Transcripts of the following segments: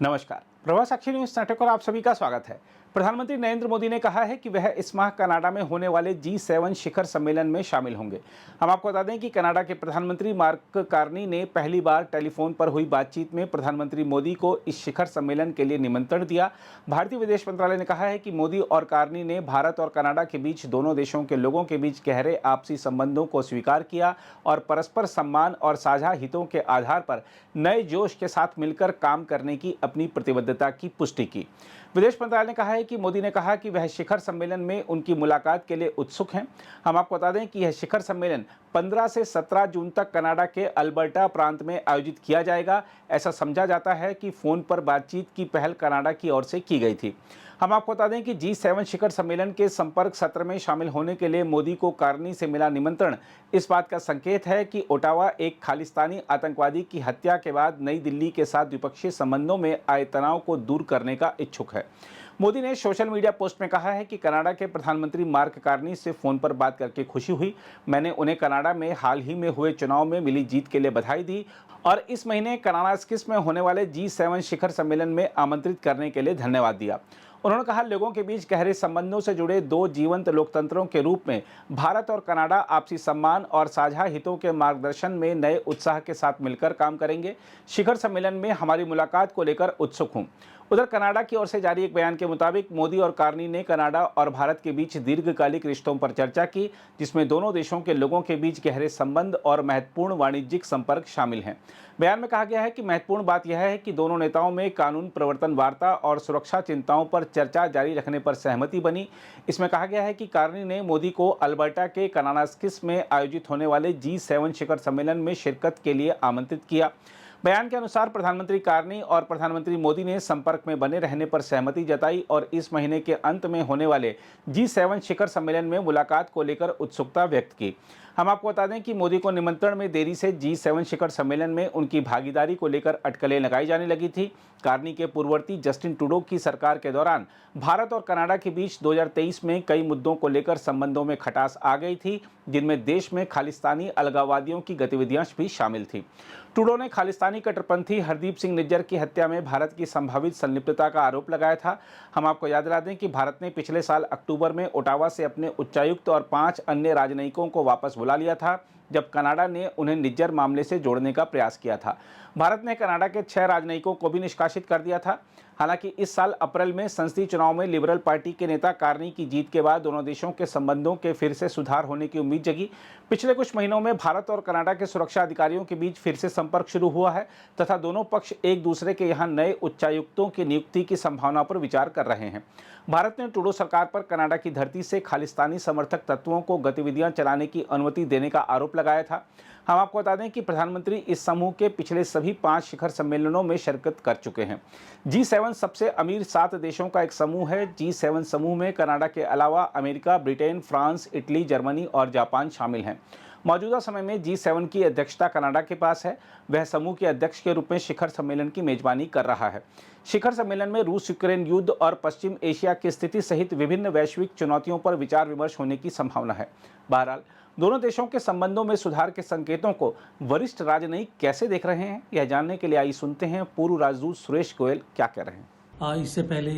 नमस्कार। प्रवास साक्षी न्यूज नाटक और आप सभी का स्वागत है। प्रधानमंत्री नरेंद्र मोदी ने कहा है कि वह इस माह कनाडा में होने वाले G7 शिखर सम्मेलन में शामिल होंगे। हम आपको बता दें कि कनाडा के प्रधानमंत्री मार्क कार्नी ने पहली बार टेलीफोन पर हुई बातचीत में प्रधानमंत्री मोदी को इस शिखर सम्मेलन के लिए निमंत्रण दिया। भारतीय विदेश मंत्रालय ने कहा है कि मोदी और कार्नी ने भारत और कनाडा के बीच दोनों देशों के लोगों के बीच गहरे आपसी संबंधों को स्वीकार किया और परस्पर सम्मान और साझा हितों के आधार पर नए जोश के साथ मिलकर काम करने की अपनी प्रतिबद्धता की पुष्टि की। विदेश मंत्रालय ने कहा है कि मोदी ने कहा कि वह शिखर सम्मेलन में उनकी मुलाकात के लिए उत्सुक हैं। हम आपको बता दें कि यह शिखर सम्मेलन 15 से 17 जून तक कनाडा के अल्बर्टा प्रांत में आयोजित किया जाएगा। ऐसा समझा जाता है कि फोन पर बातचीत की पहल कनाडा की ओर से की गई थी। हम आपको बता दें कि G7 शिखर सम्मेलन के संपर्क सत्र में शामिल होने के लिए मोदी को कार्नी से मिला निमंत्रण इस बात का संकेत है कि ओटावा एक खालिस्तानी आतंकवादी की हत्या के बाद नई दिल्ली के साथ द्विपक्षीय संबंधों में आए तनाव को दूर करने का इच्छुक है। मोदी ने सोशल मीडिया पोस्ट में कहा है कि कनाडा के प्रधानमंत्री मार्क कार्नी से फोन पर बात करके खुशी हुई। मैंने उन्हें कनाडा में हाल ही में हुए चुनाव में मिली जीत के लिए बधाई दी और इस महीने कनाडास्किस में होने वाले G7 शिखर सम्मेलन में आमंत्रित करने के लिए धन्यवाद दिया। उन्होंने कहा, लोगों के बीच गहरे संबंधों से जुड़े दो जीवंत लोकतंत्रों के रूप में भारत और कनाडा आपसी सम्मान और साझा हितों के मार्गदर्शन में नए उत्साह के साथ मिलकर काम करेंगे। शिखर सम्मेलन में हमारी मुलाकात को लेकर उत्सुक हूं। उधर कनाडा की ओर से जारी एक बयान के मुताबिक मोदी और कार्नी ने कनाडा और भारत के बीच दीर्घकालिक रिश्तों पर चर्चा की, जिसमें दोनों देशों के लोगों के बीच गहरे संबंध और महत्वपूर्ण वाणिज्यिक संपर्क शामिल हैं। बयान में कहा गया है कि महत्वपूर्ण बात यह है कि दोनों नेताओं में कानून प्रवर्तन वार्ता और सुरक्षा चिंताओं पर चर्चा जारी रखने पर सहमति बनी। इसमें कहा गया है कि कार्नी ने मोदी को अल्बर्टा के कनाडास्किस में आयोजित होने वाले G7 शिखर सम्मेलन में शिरकत के लिए आमंत्रित किया। बयान के अनुसार प्रधानमंत्री कार्नी और प्रधानमंत्री मोदी ने संपर्क में बने रहने पर सहमति जताई और इस महीने के अंत में होने वाले G7 शिखर सम्मेलन में मुलाकात को लेकर उत्सुकता व्यक्त की। हम आपको बता दें कि मोदी को निमंत्रण में देरी से G7 शिखर सम्मेलन में उनकी भागीदारी को लेकर अटकलें लगाई जाने लगी थी। कार्नी के पूर्ववर्ती जस्टिन ट्रूडो की सरकार के दौरान भारत और कनाडा के बीच 2023 में कई मुद्दों को लेकर संबंधों में खटास आ गई थी, जिनमें देश में खालिस्तानी अलगाववादियों की गतिविधियां भी शामिल थी। ट्रूडो ने खालिस्तानी कट्टरपंथी हरदीप सिंह निज्जर की हत्या में भारत की संभावित संलिप्तता का आरोप लगाया था। हम आपको याद दिला दें कि भारत ने पिछले साल अक्टूबर में ओटावा से अपने उच्चायुक्त और 5 अन्य राजनयिकों को वापस बुला लिया था, जब कनाडा ने उन्हें निज्जर मामले से जोड़ने का प्रयास किया था। भारत ने कनाडा के 6 राजनयिकों को भी निष्कासित कर दिया था। हालांकि इस साल अप्रैल में संसदीय चुनाव में लिबरल पार्टी के नेता कार्नी की जीत के बाद दोनों देशों के संबंधों के फिर से सुधार होने की उम्मीद जगी। पिछले कुछ महीनों में भारत और कनाडा के सुरक्षा अधिकारियों के बीच फिर से संपर्क शुरू हुआ है तथा दोनों पक्ष एक दूसरे के यहाँ नए उच्चायुक्तों की नियुक्ति की संभावना पर विचार कर रहे हैं। भारत ने ट्रूडो सरकार पर कनाडा की धरती से खालिस्तानी समर्थक तत्वों को गतिविधियां चलाने की अनुमति देने का आरोप लगाया था। हम आपको बता दें कि प्रधानमंत्री इस समूह के पिछले सभी 5 शिखर सम्मेलनों में शिरकत कर चुके हैं। G7 सबसे अमीर 7 देशों का एक समूह है। G7 समूह में कनाडा के अलावा America, Britain, France, Italy, Germany और जापान शामिल हैं। मौजूदा समय में G7 की अध्यक्षता कनाडा के पास है। वह समूह के अध्यक्ष के रूप में शिखर सम्मेलन की मेजबानी कर रहा है। शिखर सम्मेलन में रूस यूक्रेन युद्ध और पश्चिम एशिया की स्थिति सहित विभिन्न वैश्विक चुनौतियों पर विचार विमर्श होने की संभावना है। बहरहाल, दोनों देशों के संबंधों में सुधार के संकेतों को वरिष्ठ राजनयिक कैसे देख रहे हैं, यह जानने के लिए आइए सुनते हैं पूर्व राजदूत सुरेश गोयल क्या कह रहे हैं। इससे पहले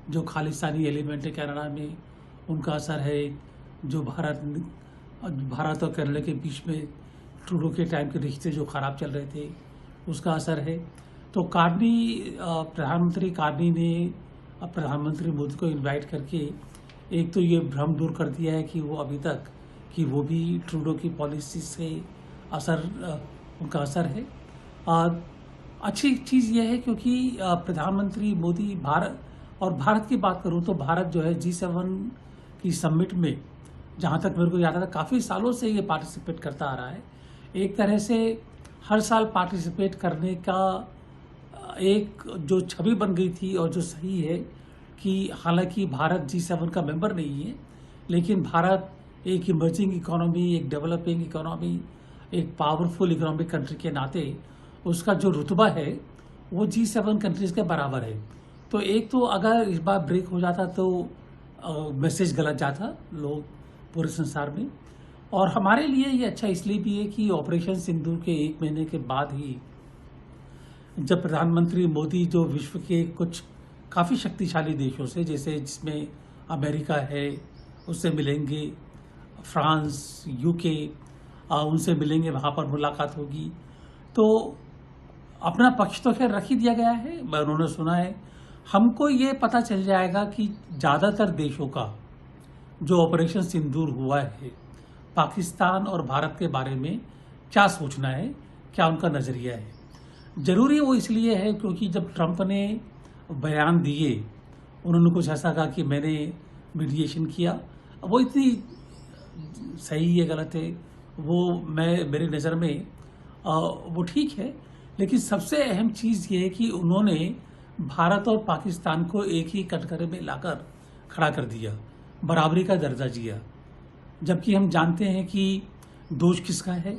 जो खालिस्तानी एलिमेंट है कनाडा में, उनका असर है। जो भारत और केरल के बीच में ट्रूडो के टाइम के रिश्ते जो खराब चल रहे थे, उसका असर है। तो प्रधानमंत्री कार्नी ने प्रधानमंत्री मोदी को इनवाइट करके एक तो ये भ्रम दूर कर दिया है कि वो अभी तक कि वो भी ट्रूडो की पॉलिसी से उनका असर है। अच्छी चीज़ यह है क्योंकि प्रधानमंत्री मोदी भारत की बात करूं तो भारत जो है G7 की समिट में, जहां तक मेरे को याद आता, काफ़ी सालों से ये पार्टिसिपेट करता आ रहा है। एक तरह से हर साल पार्टिसिपेट करने का एक जो छवि बन गई थी और जो सही है कि हालांकि भारत G7 का मेंबर नहीं है, लेकिन भारत एक इमर्जिंग इकोनॉमी, एक डेवलपिंग इकोनॉमी, एक पावरफुल इकोनॉमिक कंट्री के नाते उसका जो रुतबा है वो G7 कंट्रीज के बराबर है। तो एक तो अगर इस बार ब्रेक हो जाता तो मैसेज गलत जाता लोग पूरे संसार में। और हमारे लिए ये अच्छा इसलिए भी है कि ऑपरेशन सिंदूर के 1 महीने के बाद ही जब प्रधानमंत्री मोदी जो विश्व के कुछ काफ़ी शक्तिशाली देशों से, जैसे जिसमें अमेरिका है, उससे मिलेंगे, फ्रांस, यूके, उनसे मिलेंगे, वहाँ पर मुलाकात होगी। तो अपना पक्ष तो खैर रख ही दिया गया है, उन्होंने सुना है। हमको ये पता चल जाएगा कि ज़्यादातर देशों का जो ऑपरेशन सिंदूर हुआ है, पाकिस्तान और भारत के बारे में क्या सोचना है, क्या उनका नज़रिया है। ज़रूरी वो इसलिए है क्योंकि जब ट्रंप ने बयान दिए, उन्होंने कुछ ऐसा कहा कि मैंने मीडिएशन किया। वो इतनी सही है गलत है वो मेरी नज़र में वो ठीक है, लेकिन सबसे अहम चीज़ ये है कि उन्होंने भारत और पाकिस्तान को एक ही कटघरे में लाकर खड़ा कर दिया, बराबरी का दर्जा दिया। जबकि हम जानते हैं कि दोष किसका है।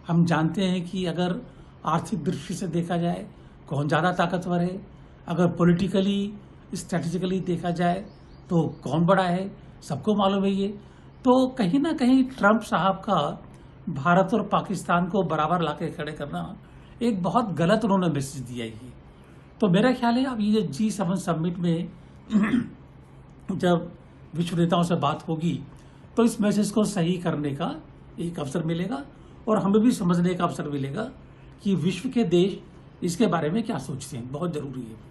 हम जानते हैं कि अगर आर्थिक दृष्टि से देखा जाए कौन ज़्यादा ताकतवर है, अगर पॉलिटिकली स्ट्रेटेजिकली देखा जाए तो कौन बड़ा है, सबको मालूम है ये। तो कहीं ना कहीं ट्रंप साहब का भारत और पाकिस्तान को बराबर लाके खड़े करना एक बहुत गलत उन्होंने मैसेज दिया है। तो मेरा ख्याल है अब ये G7 समिट में जब विश्व नेताओं से बात होगी तो इस मैसेज को सही करने का एक अवसर मिलेगा और हमें भी समझने का अवसर मिलेगा कि विश्व के देश इसके बारे में क्या सोचते हैं। बहुत जरूरी है।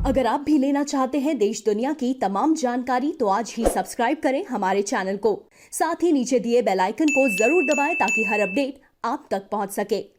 अगर आप भी लेना चाहते हैं देश दुनिया की तमाम जानकारी तो आज ही सब्सक्राइब करें हमारे चैनल को। साथ ही नीचे दिए बेल आइकन को जरूर दबाएं ताकि हर अपडेट आप तक पहुंच सके।